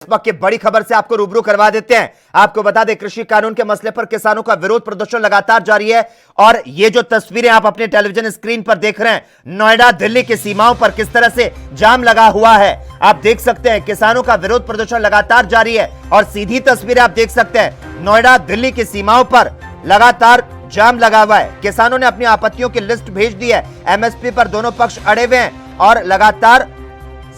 वक्त की बड़ी खबर से आपको रूबरू करवा देते हैं। आपको बता दें, कृषि कानून के मसले पर किसानों का विरोध प्रदर्शन लगातार जारी है और ये जो तस्वीरें आप अपने टेलीविजन स्क्रीन पर देख रहे हैं, नोएडा दिल्ली की सीमाओं पर किस तरह से जाम लगा हुआ है आप देख सकते हैं। किसानों का विरोध प्रदर्शन लगातार जारी है और सीधी तस्वीरें आप देख सकते हैं। नोएडा दिल्ली की सीमाओं पर लगातार जाम लगा हुआ है। किसानों ने अपनी आपत्तियों की लिस्ट भेज दी है। एमएसपी पर दोनों पक्ष अड़े हुए हैं और लगातार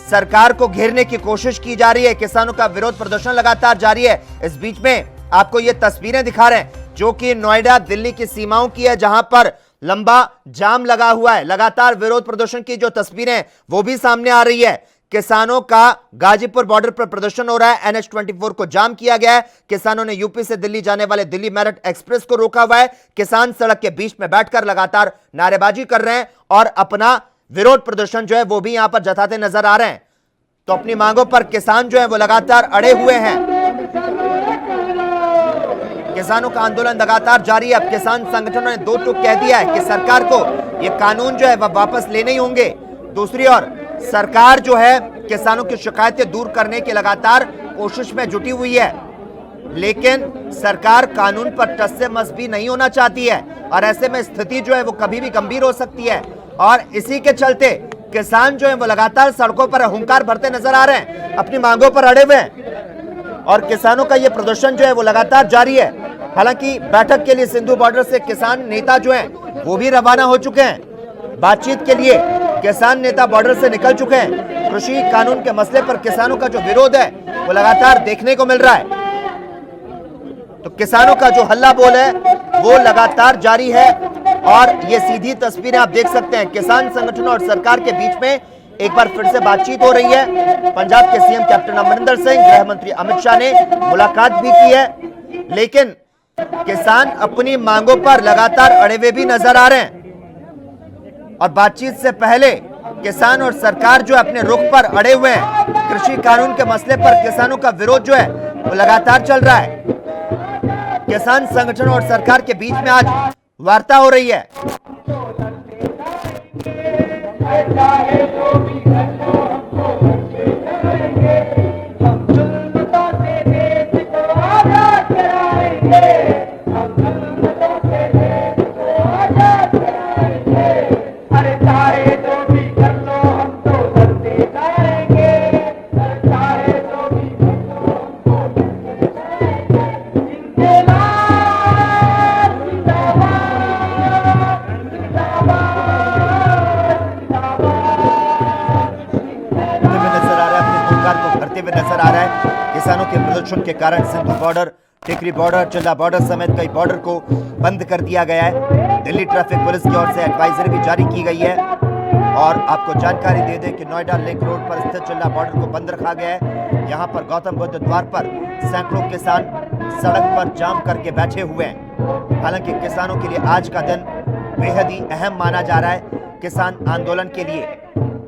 सरकार को घेरने की कोशिश की जा रही है। किसानों का विरोध प्रदर्शन लगातार जारी है। इस बीच में आपको ये तस्वीरें दिखा रहे हैं जो कि नोएडा दिल्ली की सीमाओं की है, जहां पर लंबा जाम लगा हुआ है। लगातार विरोध प्रदर्शन की जो तस्वीरें हैं वो भी सामने आ रही है। किसानों का गाजीपुर बॉर्डर पर प्रदर्शन हो रहा है। NH-24 को जाम किया गया है। किसानों ने यूपी से दिल्ली जाने वाले दिल्ली मेरठ एक्सप्रेस को रोका हुआ है। किसान सड़क के बीच में बैठकर लगातार नारेबाजी कर रहे हैं और अपना विरोध प्रदर्शन जो है वो भी यहां पर जताते नजर आ रहे हैं। तो अपनी मांगों पर किसान जो है वो लगातार अड़े हुए हैं। किसानों का आंदोलन लगातार जारी है। अब किसान संगठनों ने दो टूक कह दिया है कि सरकार को ये कानून जो है वह वापस लेने ही होंगे। दूसरी ओर सरकार जो है किसानों की शिकायतें दूर करने की लगातार कोशिश में जुटी हुई है, लेकिन सरकार कानून पर टस से मस भी नहीं होना चाहती है और ऐसे में स्थिति जो है वो कभी भी गंभीर हो सकती है। और इसी के चलते किसान जो है वो लगातार सड़कों पर हुंकार भरते नजर आ रहे हैं, अपनी मांगों पर अड़े हुए हैं और किसानों का ये प्रदर्शन जो है वो लगातार जारी है। हालांकि बैठक के लिए सिंधु बॉर्डर से किसान नेता जो हैं वो भी रवाना हो चुके हैं। बातचीत के लिए किसान नेता बॉर्डर से निकल चुके हैं। कृषि कानून के मसले पर किसानों का जो विरोध है वो लगातार देखने को मिल रहा है। तो किसानों का जो हल्ला बोल है वो लगातार जारी है और ये सीधी तस्वीरें आप देख सकते हैं। किसान संगठनों और सरकार के बीच में एक बार फिर से बातचीत हो रही है। पंजाब के सीएम कैप्टन अमरिंदर सिंह, गृह मंत्री अमित शाह ने मुलाकात भी की है, लेकिन किसान अपनी मांगों पर लगातार अड़े हुए भी नजर आ रहे हैं। और बातचीत से पहले किसान और सरकार जो अपने रुख पर अड़े हुए हैं। कृषि कानून के मसले पर किसानों का विरोध जो है वो लगातार चल रहा है। किसान संगठनों और सरकार के बीच में आज वार्ता हो रही है। नजर आ रहा है। किसानों के प्रदर्शन के कारण सिंधु बॉर्डर, टिकरी बॉर्डर, चिल्ला बॉर्डर समेत कई बॉर्डर को बंद कर दिया गया है। दिल्ली ट्रैफिक पुलिस की ओर से एडवाइजरी भी जारी की गई है और आपको जानकारी दे दें कि नोएडा लिंक रोड पर स्थित चिल्ला बॉर्डर को बंद रखा गया है। यहां पर गौतम बुद्ध द्वार पर सैकड़ों किसान सड़क पर जाम करके बैठे हुए हैं। हालांकि किसानों के लिए आज का दिन बेहद ही अहम माना जा रहा है। किसान आंदोलन के लिए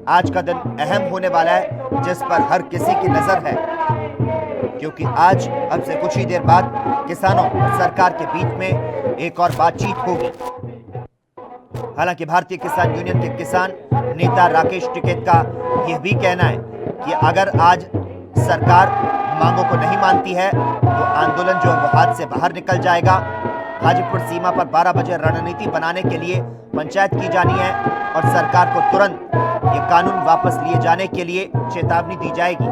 आज का दिन अहम होने वाला है, जिस पर हर किसी की नजर है, क्योंकि आज अब से कुछ ही देर बाद किसानों और सरकार के बीच में एक और बातचीत होगी। हालांकि भारतीय किसान यूनियन के किसान नेता राकेश टिकैत का यह भी कहना है कि अगर आज सरकार मांगों को नहीं मानती है तो आंदोलन जो है वो हाथ से बाहर निकल जाएगा। गाजीपुर सीमा पर 12 बजे रणनीति बनाने के लिए पंचायत की जानी है और सरकार को तुरंत ये कानून वापस लिए जाने के लिए चेतावनी दी जाएगी।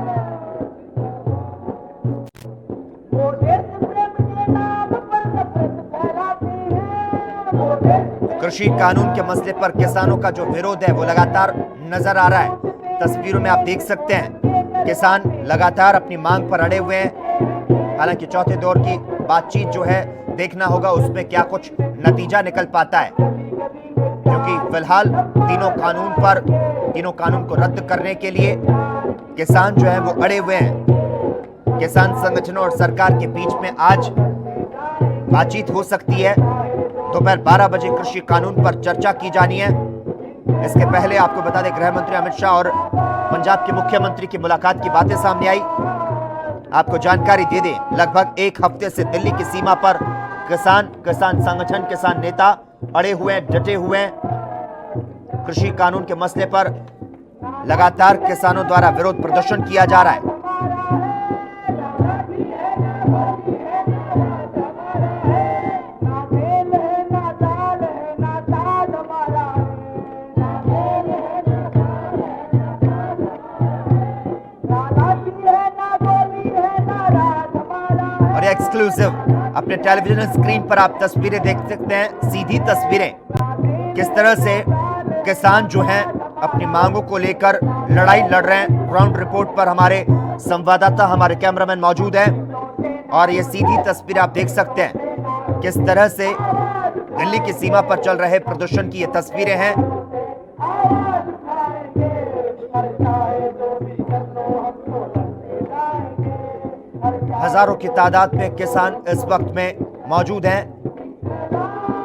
कृषि कानून के मसले पर किसानों का जो विरोध है वो लगातार नजर आ रहा है। तस्वीरों में आप देख सकते हैं किसान लगातार अपनी मांग पर अड़े हुए हैं। हालांकि चौथे दौर की बातचीत जो है देखना होगा उसमें क्या कुछ नतीजा निकल पाता है, क्योंकि फिलहाल तीनों कानून को रद्द करने के लिए किसान जो है वो अड़े हुए हैं। किसान संगठनों और सरकार के बीच में आज बातचीत हो सकती है। दोपहर 12 बजे कृषि कानून पर चर्चा की जानी है। इसके पहले आपको बता दें, गृह मंत्री अमित शाह और पंजाब के मुख्यमंत्री की मुलाकात की बातें सामने आई। आपको जानकारी दे दें, लगभग एक हफ्ते से दिल्ली की सीमा पर किसान संगठन, किसान नेता अड़े हुए हैं, डटे हुए हैं। कृषि कानून के मसले पर लगातार किसानों द्वारा विरोध प्रदर्शन किया जा रहा है। एक्सक्लूसिव अपने टेलीविजन स्क्रीन पर आप तस्वीरें देख सकते हैं, सीधी तस्वीरें किस तरह से किसान जो हैं अपनी मांगों को लेकर लड़ाई लड़ रहे हैं। ग्राउंड रिपोर्ट पर हमारे संवाददाता, हमारे कैमरामैन मौजूद हैं और ये सीधी तस्वीर आप देख सकते हैं किस तरह से दिल्ली की सीमा पर चल रहे प्रदर्शन की ये तस्वीरें हैं। हजारों की तादाद में किसान इस वक्त में मौजूद हैं।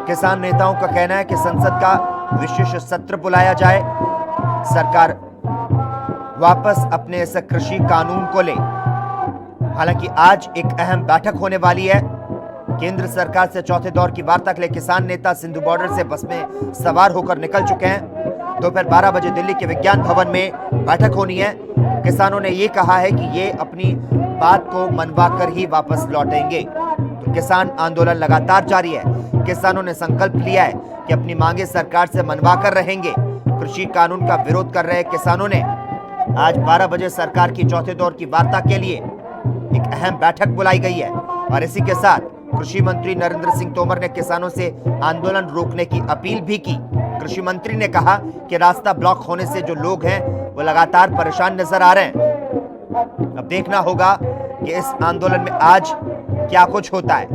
किसान नेताओं का कहना है कि संसद का विशेष सत्र बुलाया जाए, सरकार वापस अपने इस कृषि कानून को ले। हालांकि आज एक अहम बैठक होने वाली है। केंद्र सरकार से चौथे दौर की वार्ता के लिए किसान नेता सिंधु बॉर्डर से बस में सवार होकर निकल चुके हैं। दोपहर 12 बजे दिल्ली के विज्ञान भवन में बैठक होनी है। किसानों ने यह कहा है कि ये अपनी बात को मनवा कर ही वापस लौटेंगे। तो किसान आंदोलन लगातार जारी है। किसानों ने संकल्प लिया है कि अपनी मांगे सरकार से मनवा कर रहेंगे। कृषि कानून का विरोध कर रहे किसानों ने आज 12 बजे सरकार की चौथे दौर की वार्ता के लिए एक अहम बैठक बुलाई गई है। और इसी के साथ कृषि मंत्री नरेंद्र सिंह तोमर ने किसानों से आंदोलन रोकने की अपील भी की। कृषि मंत्री ने कहा कि रास्ता ब्लॉक होने से जो लोग हैं वो लगातार परेशान नजर आ रहे हैं। अब देखना होगा कि इस आंदोलन में आज क्या कुछ होता है।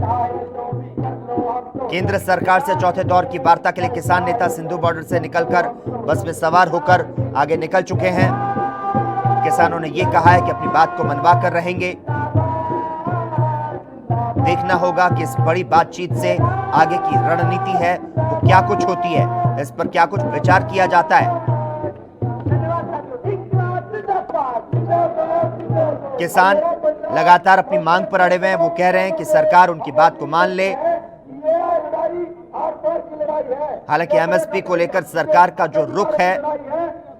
केंद्र सरकार से चौथे दौर की वार्ता के लिए किसान नेता सिंधु बॉर्डर से निकलकर बस में सवार होकर आगे निकल चुके हैं। किसानों ने यह कहा है कि अपनी बात को मनवा कर रहेंगे। देखना होगा कि इस बड़ी बातचीत से आगे की रणनीति है वो क्या कुछ होती है, इस पर क्या कुछ विचार किया जाता है। किसान लगातार अपनी मांग पर अड़े हुए हैं। वो कह रहे हैं कि सरकार उनकी बात को मान ले। हालांकि एमएसपी को लेकर सरकार का जो रुख है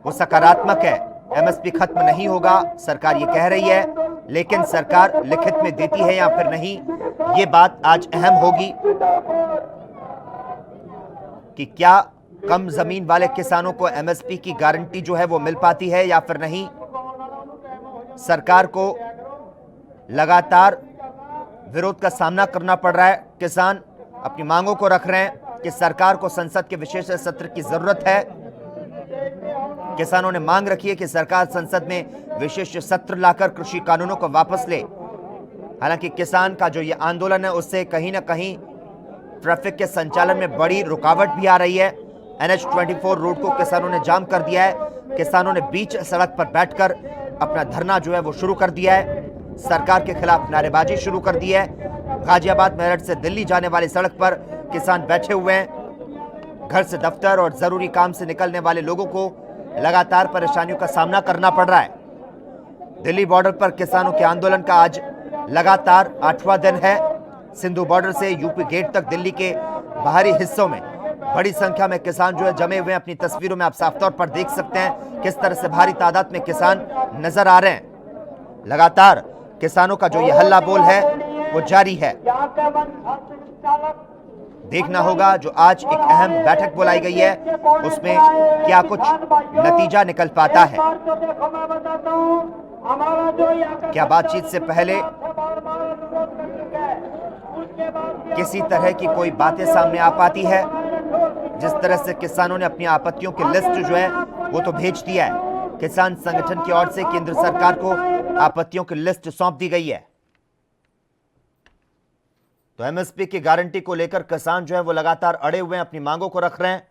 वो सकारात्मक है। एमएसपी खत्म नहीं होगा, सरकार ये कह रही है, लेकिन सरकार लिखित में देती है या फिर नहीं, ये बात आज अहम होगी कि क्या कम जमीन वाले किसानों को एमएसपी की गारंटी जो है वो मिल पाती है या फिर नहीं। सरकार को लगातार विरोध का सामना करना पड़ रहा है। किसान अपनी मांगों को रख रहे हैं कि सरकार को संसद के विशेष सत्र की जरूरत है। किसानों ने मांग रखी है कि सरकार संसद में विशेष सत्र लाकर कृषि कानूनों को वापस ले। हालांकि किसान का जो ये आंदोलन है उससे कहीं ना कहीं ट्रैफिक के संचालन में बड़ी रुकावट भी आ रही है। NH-24 रोड को किसानों ने जाम कर दिया है। किसानों ने बीच सड़क पर बैठकर अपना धरना जो है वो शुरू कर दिया है। सरकार के खिलाफ नारेबाजी शुरू कर दी है। गाजियाबाद मेरठ से दिल्ली जाने वाली सड़क पर किसान बैठे हुए हैं। घर से दफ्तर और जरूरी काम से निकलने वाले लोगों को लगातार परेशानियों का सामना करना पड़ रहा है। दिल्ली बॉर्डर पर किसानों के आंदोलन का आज लगातार 8वां दिन है। सिंधु बॉर्डर से यूपी गेट तक दिल्ली के बाहरी हिस्सों में बड़ी संख्या में किसान जो है जमे हुए हैं। अपनी तस्वीरों में आप साफ तौर पर देख सकते हैं किस तरह से भारी तादाद में किसान नजर आ रहे हैं। लगातार किसानों का जो ये हल्ला बोल है वो जारी है। देखना होगा जो आज एक अहम बैठक बुलाई गई है उसमें क्या कुछ नतीजा निकल पाता है। क्या बातचीत से पहले किसी तरह की कोई बातें सामने आ पाती है। जिस तरह से किसानों ने अपनी आपत्तियों की लिस्ट जो है वो तो भेज दिया है। किसान संगठन की ओर से केंद्र सरकार को आपत्तियों की लिस्ट सौंप दी गई है। तो एमएसपी की गारंटी को लेकर किसान जो है वो लगातार अड़े हुए हैं, अपनी मांगों को रख रहे हैं।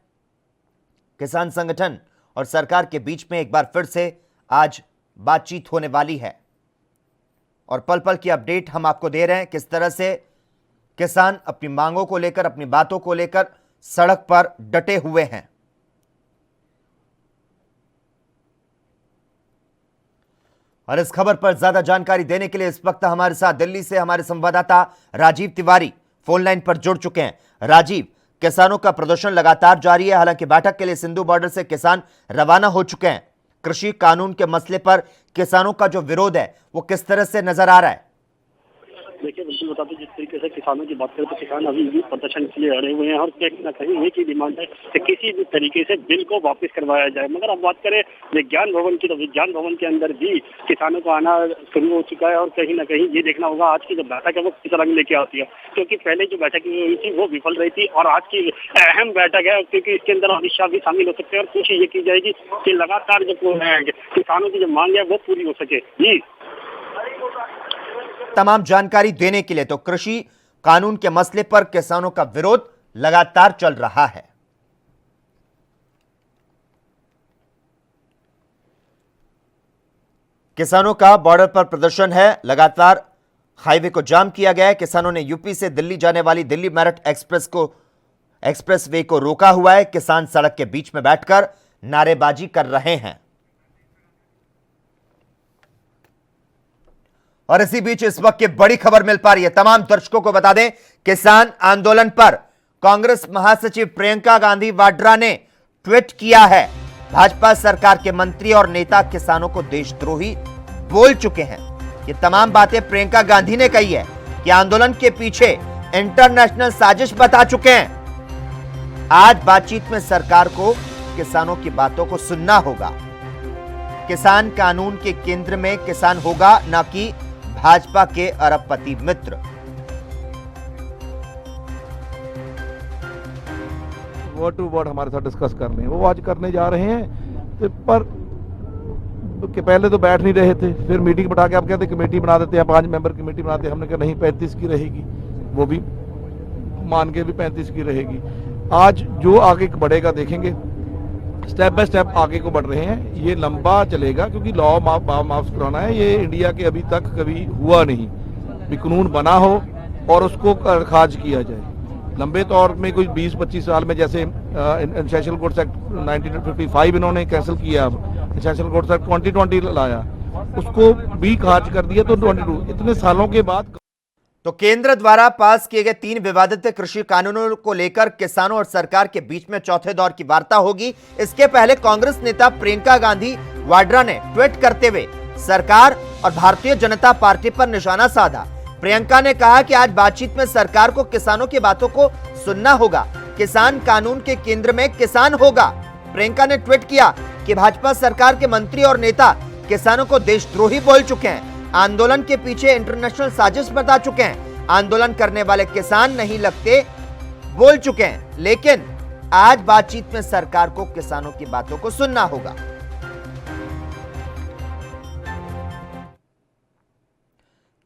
किसान संगठन और सरकार के बीच में एक बार फिर से आज बातचीत होने वाली है और पल पल की अपडेट हम आपको दे रहे हैं किस तरह से किसान अपनी मांगों को लेकर, अपनी बातों को लेकर सड़क पर डटे हुए हैं। और इस खबर पर ज्यादा जानकारी देने के लिए इस वक्त हमारे साथ दिल्ली से हमारे संवाददाता राजीव तिवारी फोन लाइन पर जुड़ चुके हैं। राजीव, किसानों का प्रदर्शन लगातार जारी है। हालांकि बैठक के लिए सिंधु बॉर्डर से किसान रवाना हो चुके हैं। कृषि कानून के मसले पर किसानों का जो विरोध है वो किस तरह से नजर आ रहा है? देखिए बिल्कुल बता दें, जिस तरीके से किसानों की बात करें तो किसान अभी भी प्रदर्शन के लिए अड़े हुए हैं और कहीं न कहीं एक ही डिमांड है कि किसी भी तरीके से बिल को वापस करवाया जाए। मगर अब बात करें विज्ञान भवन की, तो विज्ञान भवन के अंदर भी किसानों को आना शुरू हो चुका है और कहीं न कहीं ये देखना होगा आज की जो बैठक है वो किस रंग लेके आती है, क्योंकि पहले जो बैठक हुई थी वो विफल रही थी और आज की अहम बैठक है क्योंकि इसके अंदर अमित शाह भी शामिल हो सकते हैं और कोशिश ये की जाएगी कि लगातार जो किसानों की जो मांग है वो पूरी हो सके। जी, तमाम जानकारी देने के लिए। तो कृषि कानून के मसले पर किसानों का विरोध लगातार चल रहा है। किसानों का बॉर्डर पर प्रदर्शन है, लगातार हाईवे को जाम किया गया है। किसानों ने यूपी से दिल्ली जाने वाली दिल्ली मेरठ एक्सप्रेसवे को रोका हुआ है। किसान सड़क के बीच में बैठकर नारेबाजी कर रहे हैं। और इसी बीच इस वक्त की बड़ी खबर मिल पा रही है, तमाम दर्शकों को बता दें, किसान आंदोलन पर कांग्रेस महासचिव प्रियंका गांधी वाड्रा ने ट्वीट किया है। भाजपा सरकार के मंत्री और नेता किसानों को देशद्रोही बोल चुके हैं। ये तमाम बातें प्रियंका गांधी ने कही है कि आंदोलन के पीछे इंटरनेशनल साजिश बता चुके हैं। आज बातचीत में सरकार को किसानों की बातों को सुनना होगा। किसान कानून के केंद्र में किसान होगा, न कि भाजपा के अरबपति मित्र। वर्ड टू वर्ड हमारे साथ डिस्कस कर रहे हैं, वो आज करने जा रहे हैं। पर कि पहले तो बैठ नहीं रहे थे, फिर मीटिंग बैठा के आप कहते कमेटी बना देते हैं, 5 मेंबर कमेटी बनाते हैं। हमने कहा नहीं, 35 की रहेगी, वो भी मान के भी 35 की रहेगी। आज जो आगे बढ़ेगा देखेंगे, स्टेप बाय स्टेप आगे को बढ़ रहे हैं। ये लंबा चलेगा क्योंकि लॉ माफ कराना है, ये इंडिया के अभी तक कभी हुआ नहीं भी कानून बना हो और उसको खाज किया जाए। लंबे तौर में कोई 20-25 साल में, जैसे एसेंशियल गुड्स एक्ट 1955 इन्होंने कैंसिल किया, अब एसेंशियल गुड्स एक्ट 2020 लाया, उसको भी खाज कर दिया। तो 22 इतने सालों के बाद तो केंद्र द्वारा पास किए गए 3 विवादित कृषि कानूनों को लेकर किसानों और सरकार के बीच में चौथे दौर की वार्ता होगी। इसके पहले कांग्रेस नेता प्रियंका गांधी वाड्रा ने ट्वीट करते हुए सरकार और भारतीय जनता पार्टी पर निशाना साधा। प्रियंका ने कहा कि आज बातचीत में सरकार को किसानों की बातों को सुनना होगा। किसान कानून के केंद्र में किसान होगा। प्रियंका ने ट्वीट किया कि भाजपा सरकार के मंत्री और नेता किसानों को देशद्रोही बोल चुके हैं, आंदोलन के पीछे इंटरनेशनल साजिश बता चुके हैं, आंदोलन करने वाले किसान नहीं लगते बोल चुके हैं। लेकिन आज बातचीत में सरकार को किसानों की बातों को सुनना होगा।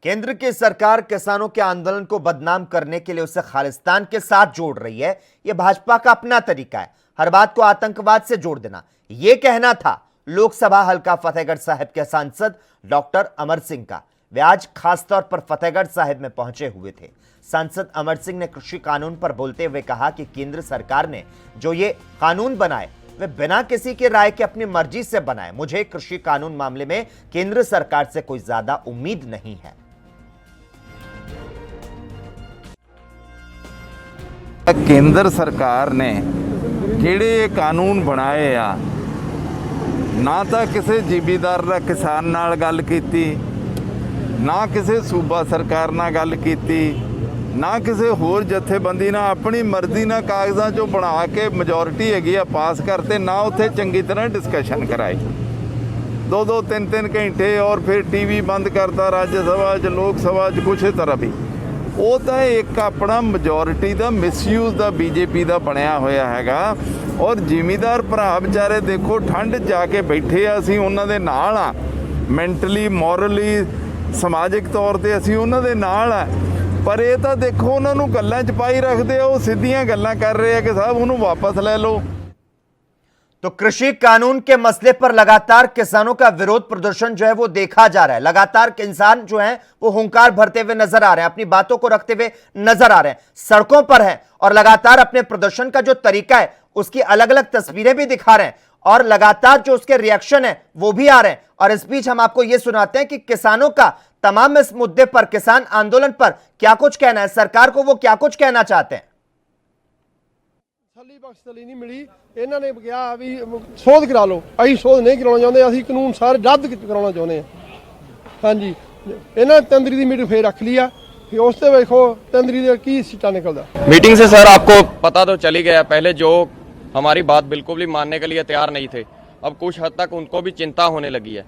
केंद्र की सरकार किसानों के आंदोलन को बदनाम करने के लिए उसे खालिस्तान के साथ जोड़ रही है। यह भाजपा का अपना तरीका है, हर बात को आतंकवाद से जोड़ देना। यह कहना था लोकसभा हल्का फतेहगढ़ साहिब के सांसद डॉक्टर अमर सिंह का। वे आज खासतौर पर फतेहगढ़ साहिब में पहुंचे हुए थे। सांसद अमर सिंह ने कृषि कानून पर बोलते हुए कहा कि केंद्र सरकार ने जो ये कानून बनाए वे बिना किसी की राय के अपनी मर्जी से बनाए। मुझे कृषि कानून मामले में केंद्र सरकार से कोई ज्यादा उम्मीद नहीं है। केंद्र सरकार ने ਜਿਹੜੇ ਕਾਨੂੰਨ ਬਣਾਏ ਆ, ਨਾ ਤਾਂ ਕਿਸੇ ਜ਼ਿਮੀਂਦਾਰ ਦਾ ਕਿਸਾਨ ਨਾਲ ਗੱਲ ਕੀਤੀ, ਨਾ ਕਿਸੇ ਸੂਬਾ ਸਰਕਾਰ ਨਾਲ ਗੱਲ ਕੀਤੀ, ਨਾ ਕਿਸੇ ਹੋਰ ਜਥੇਬੰਦੀ ਨਾਲ ਆਪਣੀ ਮਰਜ਼ੀ ਨਾਲ ਕਾਗਜ਼ਾਂ 'ਚੋਂ ਬਣਾ ਕੇ ਮੈਜੋਰਿਟੀ ਹੈਗੀ ਆ ਪਾਸ ਕਰਤੇ, ਨਾ ਉੱਥੇ ਚੰਗੀ ਤਰ੍ਹਾਂ ਡਿਸਕਸ਼ਨ ਕਰਾਈ। 2-2 3-3 ਘੰਟੇ ਔਰ ਫਿਰ ਟੀਵੀ ਬੰਦ ਕਰਤਾ ਰਾਜ ਸਭਾ 'ਚ, ਲੋਕ ਸਭਾ 'ਚ, ਕੁਛ ਤਰ੍ਹਾਂ ਵੀ। ਉਹ ਤਾਂ ਇੱਕ ਆਪਣਾ ਮੈਜੋਰਿਟੀ ਦਾ ਮਿਸਯੂਜ਼ ਦਾ ਬੀਜੇਪੀ ਦਾ ਬਣਿਆ ਹੋਇਆ ਹੈਗਾ। ਔਰ ਜ਼ਿਮੀਂਦਾਰ ਭਰਾ ਵਿਚਾਰੇ ਦੇਖੋ ਠੰਡ ਜਾ ਕੇ ਬੈਠੇ ਆ, ਅਸੀਂ ਉਹਨਾਂ ਦੇ ਨਾਲ ਆ, ਮੈਂਟਲੀ ਮੋਰਲੀ ਸਮਾਜਿਕ ਤੌਰ ਤੇ ਅਸੀਂ ਉਹਨਾਂ ਦੇ ਨਾਲ ਆ। ਪਰ ਇਹ ਤਾਂ ਦੇਖੋ ਉਹਨਾਂ ਨੂੰ ਗੱਲਾਂ 'ਚ ਪਾਈ ਰੱਖਦੇ ਆ, ਉਹ ਸਿੱਧੀਆਂ ਗੱਲਾਂ ਕਰ ਰਹੇ ਆ ਕਿ ਸਾਹਿਬ ਉਹਨੂੰ ਵਾਪਸ ਲੈ ਲਓ। तो कृषि कानून के मसले पर लगातार किसानों का विरोध प्रदर्शन जो है वो देखा जा रहा है। लगातार किसान जो है वो हुंकार भरते हुए नजर आ रहे हैं, अपनी बातों को रखते हुए नजर आ रहे हैं, सड़कों पर हैं और लगातार अपने प्रदर्शन का जो तरीका है उसकी अलग अलग तस्वीरें भी दिखा रहे हैं और लगातार जो उसके रिएक्शन है वो भी आ रहे हैं। और इस बीच हम आपको यह सुनाते हैं कि किसानों का तमाम इस मुद्दे पर, किसान आंदोलन पर क्या कुछ कहना है, सरकार को वो क्या कुछ कहना चाहते हैं। ਤਸੱਲੀ ਬਖਸ਼ ਤਸੱਲੀ ਨਹੀਂ ਮਿਲੀ। ਇਹਨਾਂ ਨੇ ਕਿਹਾ ਵੀ ਸੋਧ ਕਰਾ ਲਓ, ਅਸੀਂ ਸੋਧ ਨਹੀਂ ਕਰਾਉਣਾ ਚਾਹੁੰਦੇ, ਅਸੀਂ ਕਾਨੂੰਨ ਸਾਰੇ ਰੱਦ ਕਰਾਉਣਾ ਚਾਹੁੰਦੇ ਹਾਂ। ਹਾਂਜੀ, ਇਹਨਾਂ ਤੰਦਰੀ ਦੀ ਮੀਟਿੰਗ ਫੇਰ ਰੱਖ ਲਈ ਆ, कि उस ते वेखो तंदरी दे की सीटा निकलदा। मीटिंग से सर आपको पता तो चल ही गया, पहले जो हमारी बात बिल्कुल भी मानने के लिए तैयार नहीं थे, अब कुछ हद तक उनको भी चिंता होने लगी है,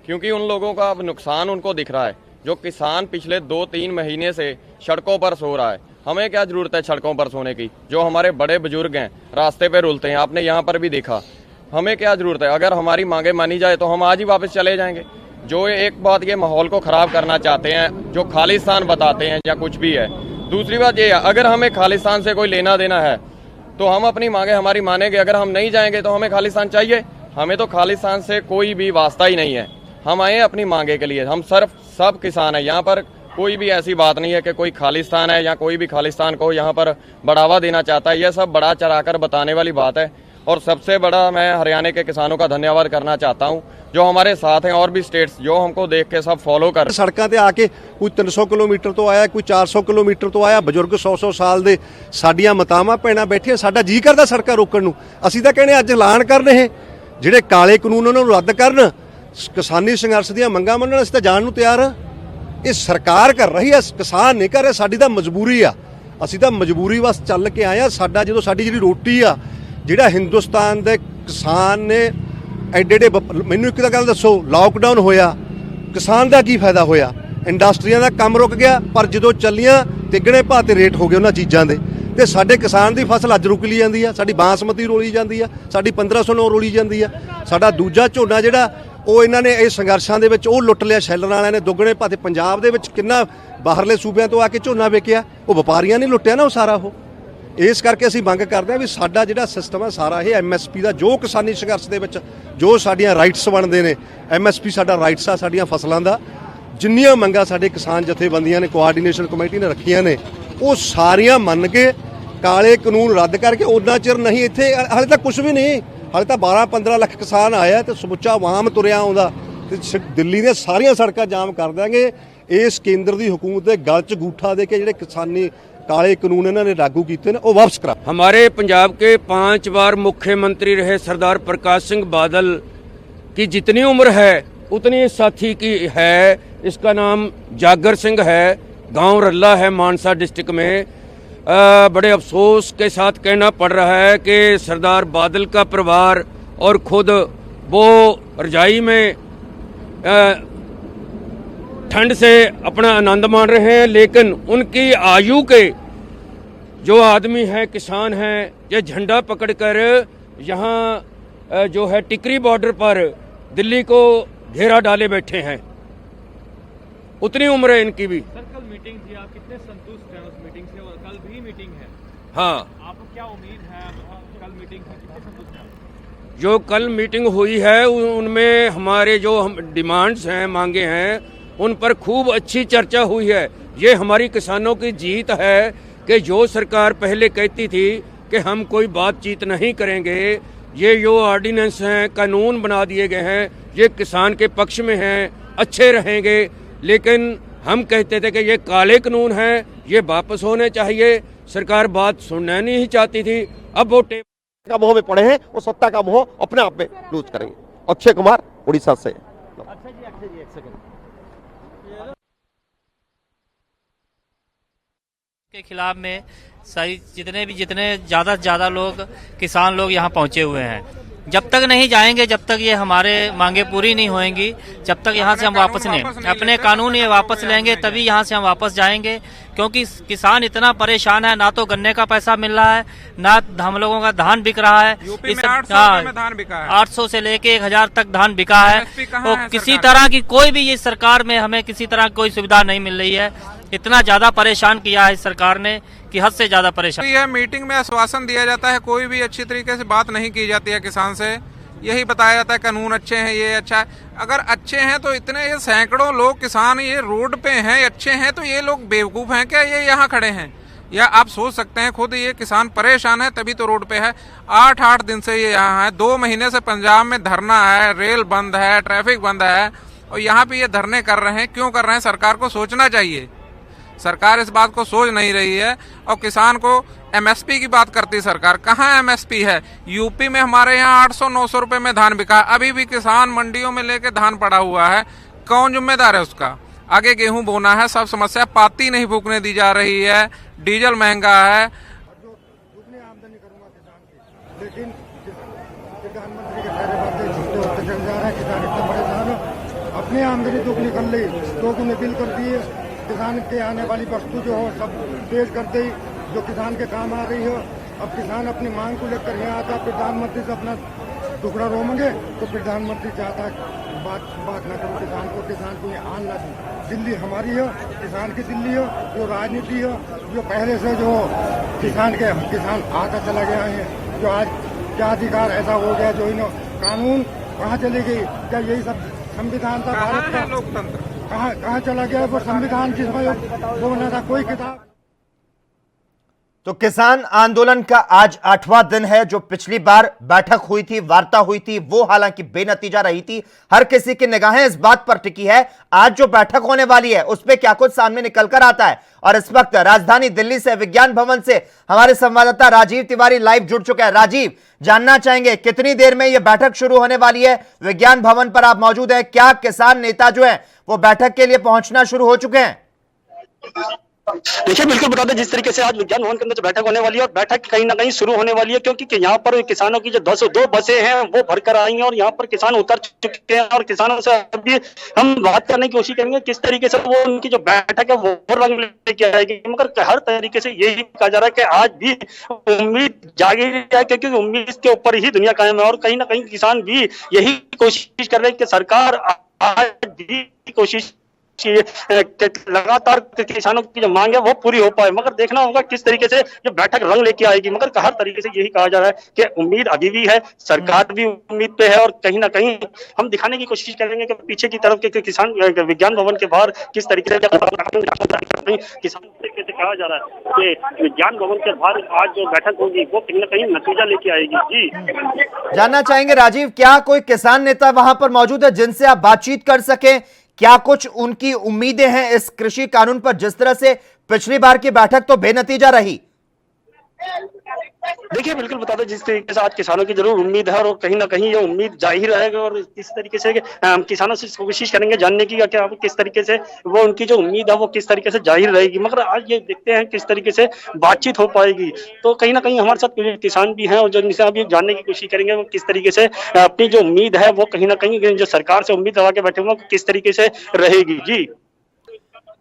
क्योंकि उन लोगों का अब नुकसान उनको दिख रहा है। जो किसान पिछले 2-3 महीने से सड़कों पर सो रहा है, हमें क्या जरूरत है सड़कों पर सोने की? जो हमारे बड़े बुजुर्ग हैं रास्ते पे रुलते हैं, आपने यहाँ पर भी देखा, हमें क्या जरूरत है? अगर हमारी मांगे मानी जाए तो हम आज ही वापस चले जाएंगे। जो एक बात ये माहौल को खराब करना चाहते हैं, जो खालिस्तान बताते हैं या कुछ भी है। दूसरी बात ये है, अगर हमें खालिस्तान से कोई लेना देना है तो हम अपनी मांगे हमारी मानेंगे, अगर हम नहीं जाएंगे तो हमें खालिस्तान चाहिए? हमें तो खालिस्तान से कोई भी वास्ता ही नहीं है। हम आए अपनी मांगे के लिए, हम सिर्फ सब किसान हैं यहाँ पर। कोई भी ऐसी बात नहीं है कि कोई खालिस्तान है या कोई भी खालिस्तान को यहाँ पर बढ़ावा देना चाहता है। यह सब बड़ा चढ़ाकर बताने वाली बात है। और सबसे बड़ा मैं हरियाणा के किसानों का धन्यवाद करना चाहता हूँ जो हमारे साथ हैं, और भी स्टेट्स जो हमको देख के सब फॉलो कर। सड़कों ते आके कोई 300 किलोमीटर तो आया, कोई 400 किलोमीटर तो आया, बजुर्ग 100-100 साल दे साडियां मातावां भैणां बैठियां, साडा जी करदा सड़कां रोकण नूं। ਅਸੀਂ ਤਾਂ ਕਹਿੰਦੇ ਅੱਜ ਐਲਾਨ ਕਰਨ ਇਹ ਜਿਹੜੇ ਕਾਲੇ ਕਾਨੂੰਨ ਉਹਨਾਂ ਨੂੰ ਰੱਦ ਕਰਨ, ਕਿਸਾਨੀ ਸੰਘਰਸ਼ ਦੀਆਂ ਮੰਗਾਂ ਮੰਨਣ, ਅਸੀਂ ਤਾਂ ਜਾਣ ਨੂੰ ਤਿਆਰ ਹਾਂ। ਇਹ ਸਰਕਾਰ ਕਰ ਰਹੀ ਹੈ, ਕਿਸਾਨ ਨਹੀਂ ਕਰ ਰਿਹਾ, ਸਾਡੀ ਤਾਂ ਮਜਬੂਰੀ ਆ। ਅਸੀਂ ਤਾਂ ਮਜਬੂਰੀ ਵਾਸ ਚੱਲ ਕੇ ਆਏ ਆ। ਸਾਡਾ ਜਦੋਂ ਸਾਡੀ ਜਿਹੜੀ ਰੋਟੀ ਆ, ਜਿਹੜਾ ਹਿੰਦੁਸਤਾਨ ਦੇ ਕਿਸਾਨ ਨੇ ਐਡੇ ਐਡੇ, ਮੈਨੂੰ ਇੱਕ ਤਾਂ ਗੱਲ ਦੱਸੋ, ਲਾਕਡਾਊਨ ਹੋਇਆ ਕਿਸਾਨ ਦਾ ਕੀ ਫਾਇਦਾ ਹੋਇਆ? ਇੰਡਸਟਰੀਆਂ ਦਾ ਕੰਮ ਰੁਕ ਗਿਆ, ਪਰ ਜਦੋਂ ਚੱਲੀਆਂ ਤਿੱਗਣੇ ਭਾਅ ਤੇ ਰੇਟ ਹੋ ਗਏ ਉਹਨਾਂ ਚੀਜ਼ਾਂ ਦੇ, ਤੇ ਸਾਡੇ ਕਿਸਾਨ ਦੀ ਫਸਲ ਅੱਜ ਰੁਕ ਲਈ ਜਾਂਦੀ ਆ, ਸਾਡੀ ਬਾਸਮਤੀ ਰੋਲੀ ਜਾਂਦੀ ਆ, ਸਾਡੀ 1509 ਰੋਲੀ ਜਾਂਦੀ ਆ। ਸਾਡਾ ਦੂਜਾ ਝੋਨਾ ਜਿਹੜਾ ਉਹ ਇਹਨਾਂ ਨੇ ਇਹ ਸੰਘਰਸ਼ਾਂ ਦੇ ਵਿੱਚ ਉਹ ਲੁੱਟ ਲਿਆ, ਸ਼ੈਲਰ ਵਾਲਿਆਂ ਨੇ ਦੁੱਗਣੇ ਭਾਅ ਤੇ। ਪੰਜਾਬ ਦੇ ਵਿੱਚ ਕਿੰਨਾ ਬਾਹਰਲੇ ਸੂਬਿਆਂ ਤੋਂ ਆ ਕੇ ਝੋਨਾ ਵੇਚਿਆ, ਉਹ ਵਪਾਰੀਆਂ ਨੇ ਲੁੱਟਿਆ ਨਾ ਉਹ ਸਾਰਾ। ਉਹ ਇਸ ਕਰਕੇ ਅਸੀਂ ਮੰਗ ਕਰਦੇ ਹਾਂ ਵੀ ਸਾਡਾ ਜਿਹੜਾ ਸਿਸਟਮ ਹੈ ਸਾਰਾ ਇਹ MSP ਦਾ, ਜੋ ਕਿਸਾਨੀ ਸੰਘਰਸ਼ ਦੇ ਵਿੱਚ ਜੋ ਸਾਡੀਆਂ ਰਾਈਟਸ ਬਣਦੇ ਨੇ, MSP ਸਾਡਾ ਰਾਈਟਸ ਆ ਸਾਡੀਆਂ ਫਸਲਾਂ ਦਾ। ਜਿੰਨੀਆਂ ਮੰਗਾਂ ਸਾਡੇ ਕਿਸਾਨ ਜਥੇਬੰਦੀਆਂ ਨੇ, ਕੋਆਰਡੀਨੇਸ਼ਨ ਕਮੇਟੀ ਨੇ ਰੱਖੀਆਂ ਨੇ, ਉਹ ਸਾਰੀਆਂ ਮੰਨ ਕੇ ਕਾਲੇ ਕਾਨੂੰਨ ਰੱਦ ਕਰਕੇ ਉਹਨਾਂ ਚਿਰ ਨਹੀਂ ਇੱਥੇ ਹਾਲੇ ਤੱਕ ਕੁਝ ਵੀ ਨਹੀਂ। ਹਾਲੇ ਤਾਂ 12-15 ਲੱਖ ਕਿਸਾਨ ਆਇਆ ਤੇ ਸਮੁੱਚਾ ਵਾਮ ਤੁਰਿਆ ਆਉਂਦਾ ਤੇ ਦਿੱਲੀ ਦੀਆਂ ਸਾਰੀਆਂ ਸੜਕਾਂ ਜਾਮ ਕਰ ਦਿਆਂਗੇ। ਇਸ ਕੇਂਦਰ ਦੀ ਹਕੂਮਤ ਦੇ ਗਲ 'ਚ ਗੂਠਾ ਦੇ ਕੇ ਜਿਹੜੇ ਕਿਸਾਨੀ काले कानून इन्होंने लागू किए वो वापस करा। हमारे पंजाब के 5 बार मुख्यमंत्री रहे सरदार प्रकाश सिंह बादल की जितनी उम्र है उतनी साथी की है। इसका नाम जागर सिंह है, गांव रल्ला है, मानसा डिस्ट्रिक्ट में। बड़े अफसोस के साथ कहना पड़ रहा है कि सरदार बादल का परिवार और खुद वो रजाई में ठंड से अपना आनंद मान रहे हैं, लेकिन उनकी आयु के जो आदमी हैं, किसान हैं, ये झंडा पकड़कर यहाँ जो है टिकरी बॉर्डर पर दिल्ली को घेरा डाले बैठे हैं। उतनी उम्र है इनकी भी। सर कल मीटिंग थी, आप कितने संतुष्ट हैं उस मीटिंग से? और कल भी मीटिंग है, हाँ, आपको क्या उम्मीद है? कल मीटिंग थी, कितने संतुष्ट हैं? जो कल मीटिंग हुई है उनमें हमारे जो डिमांड्स हैं, मांगे हैं, उन पर खूब अच्छी चर्चा हुई है। ये हमारी किसानों की जीत है कि जो सरकार पहले कहती थी कि हम कोई बातचीत नहीं करेंगे, ये जो ऑर्डिनेंस हैं, कानून बना दिए गए हैं, ये किसान के पक्ष में हैं, अच्छे रहेंगे। लेकिन हम कहते थे कि ये काले कानून हैं, ये वापस होने चाहिए। सरकार बात सुनना नहीं चाहती थी। अब वो का मोह में पड़े हैं, वो सत्ता का मोह अपने आप में लूज करेंगे। अक्षय कुमार उड़ीसा से। अक्षय जी एक सेकंड के खिलाफ में सही जितने ज़्यादा से ज़्यादा लोग किसान लोग यहाँ पहुँचे हुए हैं। जब तक नहीं जाएंगे, जब तक ये हमारे मांगे पूरी नहीं होंगी, जब तक यहाँ से हम वापस नहीं अपने कानून ये वापस लेंगे, तभी यहाँ से हम वापस जाएंगे। क्योंकि किसान इतना परेशान है, ना तो गन्ने का पैसा मिल रहा है, ना हम लोगों का धान बिक रहा है। यूपी में 800 में धान बिका है, 800 से लेके 1000 तक धान बिका है। तो किसी तरह की कोई भी इस सरकार में हमें किसी तरह की कोई सुविधा नहीं मिल रही है। इतना ज्यादा परेशान किया है इस सरकार ने कि हद से ज्यादा परेशान। यह मीटिंग में आश्वासन दिया जाता है, कोई भी अच्छी तरीके से बात नहीं की जाती है किसान से। यही बताया जाता है कानून अच्छे हैं, ये अच्छा है। अगर अच्छे हैं तो इतने ये सैकड़ों लोग किसान ये रोड पे हैं, अच्छे हैं तो ये लोग बेवकूफ हैं क्या ये यहाँ खड़े हैं? या आप सोच सकते हैं खुद, ये किसान परेशान है तभी तो रोड पे है। 8-8 दिन से ये यहाँ है, 2 महीने से पंजाब में धरना है, रेल बंद है, ट्रैफिक बंद है, और यहाँ पे ये धरने कर रहे हैं। क्यों कर रहे हैं? सरकार को सोचना चाहिए। सरकार इस बात को सोच नहीं रही है। और किसान को MSP की बात करती सरकार, कहाँ MSP है? यूपी में हमारे यहाँ 800-900 रुपए में धान बिका है, अभी भी किसान मंडियों में लेके धान पड़ा हुआ है। कौन जिम्मेदार है उसका? आगे गेहूं बोना है, सब समस्या, पाती नहीं फूकने दी जा रही है, डीजल महंगा है। दुगनी आमदनी करूंगा किसान की, लेकिन प्रधानमंत्री के सारे बातें झूठे होते चल जा रहे हैं। किसान इतना परेशान हो, अपनी आमदनी दुगनी कर ली, दोगुने बिल कर दिए, किसान के आने वाली वस्तु जो हो सब तेज कर दी, जो किसान के काम आ रही हो। अब किसान अपनी मांग को लेकर यहाँ आता, प्रधानमंत्री से अपना टुकड़ा रोमेंगे तो प्रधानमंत्री चाहता है बात न करो किसान को ये आन ना दो। दिल्ली हमारी हो, किसान की दिल्ली हो, जो राजनीति हो, जो पहले से जो किसान आता चला गया है, जो आज क्या अधिकार ऐसा हो गया, जो इन कानून कहाँ चली गई, क्या यही सब संविधान था भारत का? लोकतंत्र कहाँ चला गया वो संविधान जिसमें वो बना था, कोई किताब। तो किसान आंदोलन का आज 8वां दिन है। जो पिछली बार बैठक हुई थी, वार्ता हुई थी, वो हालांकि बेनतीजा रही थी। हर किसी की निगाहें इस बात पर टिकी है आज जो बैठक होने वाली है उस पे क्या कुछ सामने निकल कर आता है। और इस वक्त राजधानी दिल्ली से विज्ञान भवन से हमारे संवाददाता राजीव तिवारी लाइव जुड़ चुके हैं। राजीव, जानना चाहेंगे कितनी देर में यह बैठक शुरू होने वाली है? विज्ञान भवन पर आप मौजूद है, क्या किसान नेता जो है वो बैठक के लिए पहुंचना शुरू हो चुके हैं? देखिए, बिल्कुल बता दें, जिस तरीके से आज विज्ञान भवन के अंदर जो बैठक होने वाली है और बैठक कहीं ना कहीं शुरू होने वाली है, क्योंकि यहाँ पर किसानों की जो 202 बसें हैं वो भरकर आई हैं और यहाँ पर किसान उतर चुके हैं। और किसानों से अभी हम बात करने की कोशिश करेंगे किस तरीके से वो उनकी जो बैठक है वो रंग लेके आएगी। मगर हर तरीके से यही कहा जा रहा है कि आज भी उम्मीद जागी है, क्योंकि उम्मीद के ऊपर ही दुनिया कायम है। और कहीं ना कहीं किसान भी यही कोशिश कर रहे हैं कि सरकार आज भी कोशिश लगातार किसानों की जो मांग है वो पूरी हो पाए। मगर देखना होगा किस तरीके से ये बैठक रंग लेके आएगी। मगर हर तरीके से यही कहा जा रहा है कि उम्मीद अभी भी है, सरकार भी उम्मीद पे है। और कहीं ना कहीं हम दिखाने की कोशिश करेंगे कि पीछे की तरफ के किसान विज्ञान भवन के बाहर किस तरीके से किसान तरीके से कहा जा रहा है कि विज्ञान भवन के बाहर आज जो बैठक होगी वो कहीं ना कहीं नतीजा लेके आएगी। जी जानना चाहेंगे राजीव, क्या कोई किसान नेता वहां पर मौजूद है जिनसे आप बातचीत कर सकें? क्या कुछ उनकी उम्मीदें हैं इस कृषि कानून पर? जिस तरह से पिछली बार की बैठक तो बेनतीजा रही। देखिए, बिल्कुल बता दें, जिस तरीके से आज किसानों की जरूर उम्मीद है और कहीं ना कहीं ये उम्मीद जाहिर रहेगी। और इस तरीके से किसानों से कोशिश करेंगे जानने की कि किस तरीके से वो उनकी जो उम्मीद है वो किस तरीके से जाहिर रहेगी। मगर आज ये देखते हैं किस तरीके से बातचीत हो पाएगी। तो कहीं ना कहीं हमारे साथ किसान भी हैं और जो इनसे अभी जानने की कोशिश करेंगे वो किस तरीके से अपनी जो उम्मीद है वो कहीं ना कहीं जो सरकार से उम्मीद लगा के बैठे हुए किस तरीके से रहेगी। जी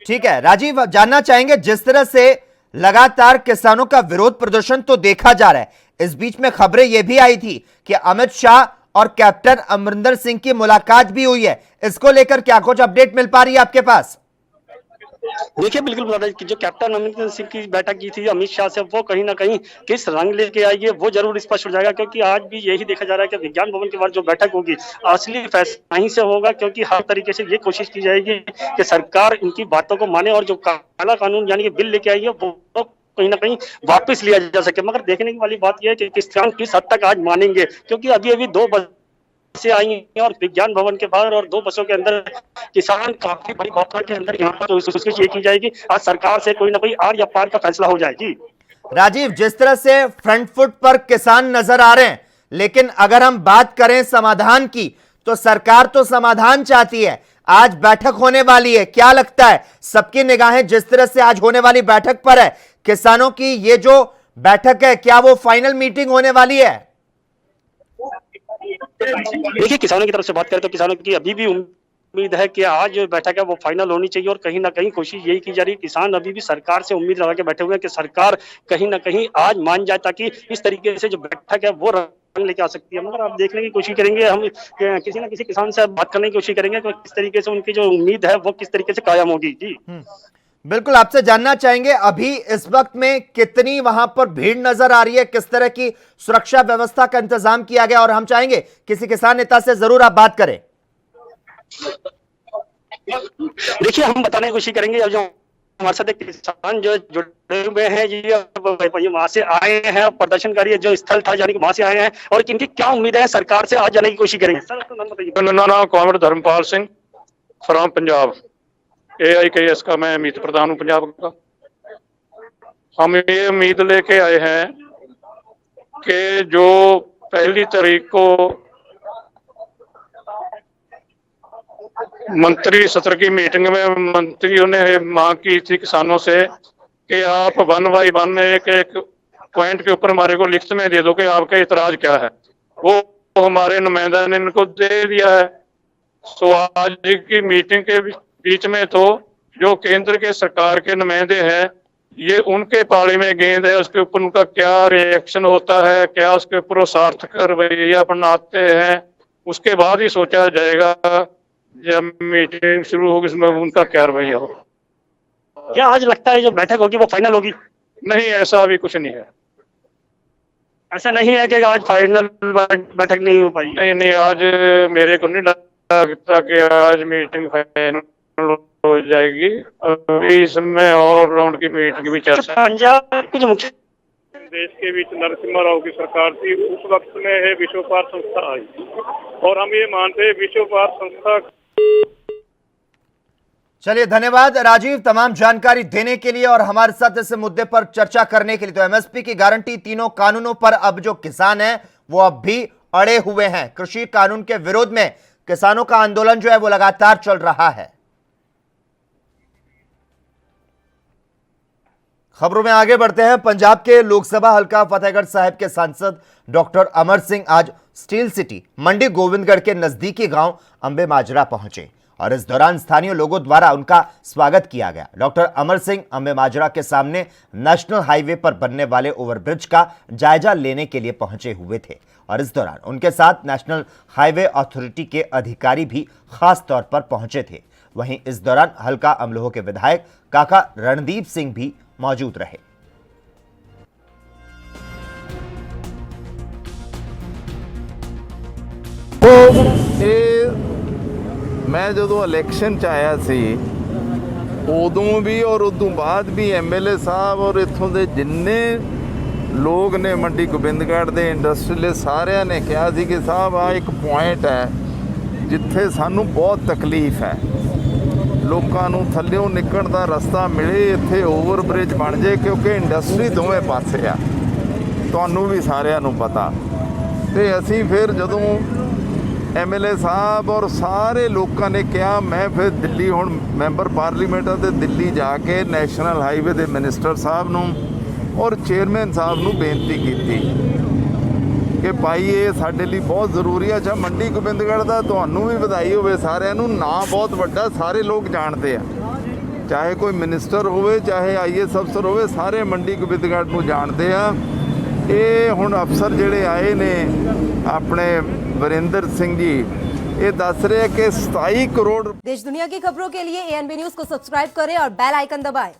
ठीक है राजीव, जानना चाहेंगे जिस तरह से लगातार किसानों का विरोध प्रदर्शन तो देखा जा रहा है, इस बीच में खबरें यह भी आई थी कि अमित शाह और कैप्टन अमरिंदर सिंह की मुलाकात भी हुई है। इसको लेकर क्या कुछ अपडेट मिल पा रही है आपके पास? देखिए, बिल्कुल बता दें कि जो कैप्टन अमरिंदर सिंह की बैठक की थी अमित शाह से, वो कहीं ना कहीं किस रंग लेके आई है वो जरूर स्पष्ट हो जाएगा। क्योंकि आज भी यही देखा जा रहा है कि विज्ञान भवन के बाद जो बैठक होगी असली फैसला वहीं से होगा। क्योंकि हर तरीके से ये कोशिश की जाएगी कि सरकार इनकी बातों को माने और जो काला कानून यानी कि बिल लेके आई है वो कहीं ना कहीं वापस लिया जा सके। मगर देखने की वाली बात यह है कि किसान किस हद तक आज मानेंगे, क्योंकि अभी अभी 2 बसें आई हैं और विज्ञान भवन के बाहर और 2 बसों के अंदर किसान काफी बड़ी मात्रा के अंदर यहाँ पर कोशिश ये की जाएगी आज सरकार से कोई ना कोई आर या पार का फैसला हो जाएगी। राजीव, जिस तरह से फ्रंट फुट पर किसान नजर आ रहे हैं, लेकिन अगर हम बात करें समाधान की तो सरकार तो समाधान चाहती है। आज बैठक होने वाली है, क्या लगता है सबकी निगाहें जिस तरह से आज होने वाली बैठक पर है, किसानों की ये जो बैठक है क्या वो फाइनल मीटिंग होने वाली है? देखिए, किसानों की तरफ से बात करें तो किसानों की अभी भी उम्मीद है कि आज जो बैठक है वो फाइनल होनी चाहिए। और कहीं ना कहीं कोशिश यही की जा रही है, किसान अभी भी सरकार से उम्मीद लगा के बैठे हुए हैं कि सरकार कहीं ना कहीं आज मान जाए, ताकि इस तरीके से जो बैठक है वो रंग लेके आ सकती है। मगर आप देखने की कोशिश करेंगे, हम किसी ना किसी किसान से बात करने की कोशिश करेंगे कि किस तरीके से उनकी जो उम्मीद है वो किस तरीके से कायम होगी। जी बिल्कुल, आपसे जानना चाहेंगे अभी इस वक्त में कितनी वहां पर भीड़ नजर आ रही है, किस तरह की सुरक्षा व्यवस्था का इंतजाम किया गया, और हम चाहेंगे किसी किसान नेता से जरूर आप बात करें। देखिए, हम बताने की कोशिश करेंगे, अब जो हमारे साथ किसान जो जुड़े हुए हैं ये वहां से आए हैं, प्रदर्शनकारी जो स्थल था यानी कि वहां से आए हैं और इनकी क्या उम्मीद है सरकार से आज जाने की कोशिश करेंगे। सर, आपका नाम बताइए। मेरा नाम comrade Dharampal Singh from Punjab, AIKS का मैं अमित प्रधान हूँ पंजाब का। हम ये उम्मीद लेके आए हैं कि जो 1 तारीख को मंत्री सत्र की मीटिंग में मंत्रियों ने मांग की थी किसानों से कि आप 1 बाई 1 एक एक पॉइंट के ऊपर हमारे को लिखित में दे दो कि आपका इतराज क्या है। वो हमारे नुमाइंदा ने इनको दे दिया है। तो आज की मीटिंग के बीच में तो जो केंद्र के सरकार के नुमाइंदे हैं, ये उनके पाले में गेंद है, उसके ऊपर उनका क्या रिएक्शन होता है, क्या उसके ऊपर वो सार्थक रवैया अपनाते हैं, उसके बाद ही सोचा जाएगा जब मीटिंग शुरू होगी उसमें उनका क्या रवैया हो। क्या आज लगता है जो बैठक होगी वो फाइनल होगी? नहीं, ऐसा अभी कुछ नहीं है। ऐसा नहीं है कि आज फाइनल बैठक नहीं हो पाई? नहीं, आज मेरे को नहीं लगता कि आज मीटिंग फाइनल हो जाएगी। अभी इसमें और राउंड की मीटिंग भी चल रही है। पंजाब के जो मुख्य देश के बीच नरसिम्हा राव की सरकार थी, उस वक्त में है विश्व व्यापार संस्था आई और हम ये मानते हैं विश्व व्यापार संस्था। चलिए, धन्यवाद राजीव तमाम जानकारी देने के लिए और हमारे साथ इस मुद्दे पर चर्चा करने के लिए। तो एमएसपी की गारंटी, तीनों कानूनों पर अब जो किसान हैं वो अब भी अड़े हुए हैं। कृषि कानून के विरोध में किसानों का आंदोलन जो है वो लगातार चल रहा है। खबरों में आगे बढ़ते हैं। पंजाब के लोकसभा हल्का फतेहगढ़ साहिब के सांसद डॉक्टर अमर सिंह आज स्टील सिटी मंडी गोविंदगढ़ के नजदीकी गांव अंबे माजरा पहुंचे और इस दौरान स्थानीय लोगों द्वारा उनका स्वागत किया गया। डॉक्टर अमर सिंह अंबे माजरा के सामने नेशनल हाईवे पर बनने वाले ओवरब्रिज का जायजा लेने के लिए पहुंचे हुए थे और इस दौरान उनके साथ नेशनल हाईवे अथॉरिटी के अधिकारी भी खास तौर पर पहुंचे थे। वहीं इस दौरान हल्का अमलोह के विधायक काका रणदीप सिंह भी मौजूद रहे। मैं जो इलेक्शन च आया सी उदों भी और उदों बाद भी MLA साहब और इत्थों के जिन्ने लोग ने मंडी गोबिंदगढ़ के इंडस्ट्रीलिस्ट सारिਆਂ ने कहा सी कि साहब आ एक पॉइंट है जिथे सानू बहुत तकलीफ है, लोगों नूं थल्लियों निकलण दा रस्ता मिले, इत्थे ओवरब्रिज बन जाए क्योंकि इंडस्ट्री दोवें पासे आ, तुहानूं भी सारिਆਂ नूं पता। ते असीं फिर जदों MLA साहब और सारे लोगों ने कहा, मैं फिर दिल्ली हुण मैंबर पार्लीमेंट ते दिल्ली जाके नैशनल हाईवे के मिनिस्टर साहब नूं और चेयरमैन साहब नूं बेनती की कि भाई ये साडे लई बहुत जरूरी है। अच्छा, मंडी गोबिंदगढ़ का तुहानूं भी बधाई होवे, सारिਆਂ नूं ना बहुत वड्डा, सारे लोग जानते हैं, चाहे कोई मिनिस्टर होवे चाहे IAS अफसर होवे, सारे मंडी गोबिंदगढ़ नूं जानते हैं। ये हुण अफसर जिहड़े आए ने अपने वरिंदर सिंह जी, ये दस रहे कि 27 करोड़। देश दुनिया की खबरों के लिए ANB न्यूज को सब्सक्राइब करें और बेल आइकन दबाएं।